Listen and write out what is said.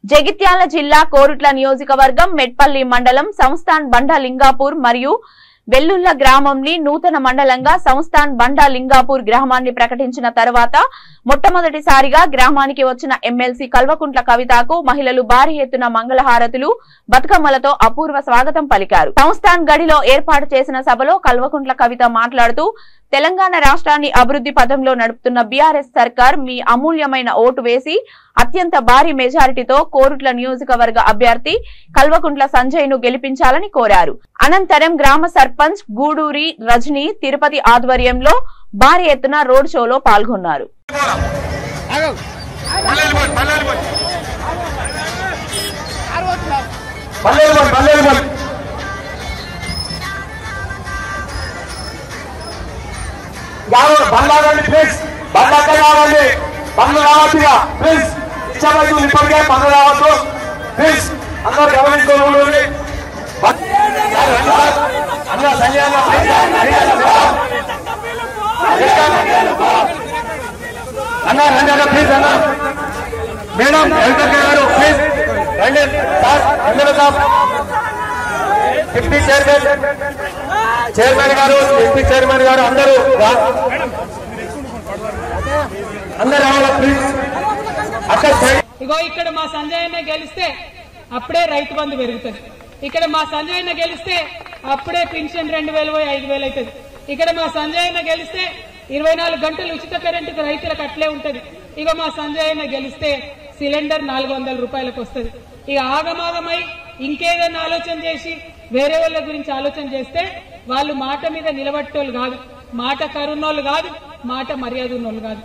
జగిత్యాల జిల్లా కోరుట్ల నియోజకవర్గం మెట్పల్లి మండలం సంస్థాన్ బండ లింగాపూర్ మరియు వెల్లుల్ల గ్రామంని నూతన మండలంగా సంస్థాన్ బండ లింగాపూర్ గ్రామాన్ని ప్రకటించిన తర్వాత మొట్టమొదటిసారిగా గ్రామానికి వచ్చిన ఎమ్మెల్సీ కల్వకుంట్ల కవితకు మహిళలు భారీ ఎత్తున మంగళహారతులు బతుకమ్మలతో అపూర్వ స్వాగతం పలికారు. సంస్థాన్ గడిలో ఏర్పాటు చేసిన సభలో కల్వకుంట్ల కవిత మాట్లాడుతూ తెలంగాణ రాష్ట్రాన్ని అభివృద్ధి పథంలో నడుపుతున్న బీఆర్ఎస్ సర్కార్ మీ అమూల్యమైన ఓటు వేసి అత్యంత భారీ మెజారిటీతో కోరుట్ల నియోజకవర్గ అభ్యర్థి కల్వకుంట్ల సంజయ్ ను గెలిపించాలని కోరారు. అనంతరం గ్రామ సర్పంచ్ గూడూరి రజనీ తిరుపతి ఆధ్వర్యంలో భారీ ఎత్తున రోడ్ షోలో పాల్గొన్నారు. అందరూ గమనించుకోవాలి. అన్న రండి ప్లీజ్ అన్న మేడం గారు ప్లీజ్ రండి సార్. అందరూ సార్ డిప్యూటీ చైర్మన్ గారు డిప్యూటీ చైర్మన్ గారు అందరూ రావాలా ప్లీజ్. ఇగో ఇక్కడ మా సంజయ్ అన్న గెలిస్తే అప్పుడే రైతు బంధు పెరుగుతుంది. ఇక్కడ మా సంజయ్ అన్న గెలిస్తే అప్పుడే పెన్షన్ 2000 పోయి 5000 అవుతుంది. ఇక్కడ మా సంజయ్ అన్న గెలిస్తే 24 గంటలు ఉచిత కరెంటుకు రైతులకు అట్లే ఉంటది. ఇక మా సంజయ్ అన్న గెలిస్తే సిలిండర్ 400 రూపాయలకు వస్తుంది. ఇక ఆగమాగమై ఇంకేదన్నా ఆలోచన చేసి వేరే వాళ్ళ గురించి ఆలోచన చేస్తే వాళ్ళు మాట మీద నిలబట్టోళ్ళు కాదు, మాట కరున్నోళ్ళు కాదు, మాట మర్యాద ఉన్నోళ్ళు కాదు.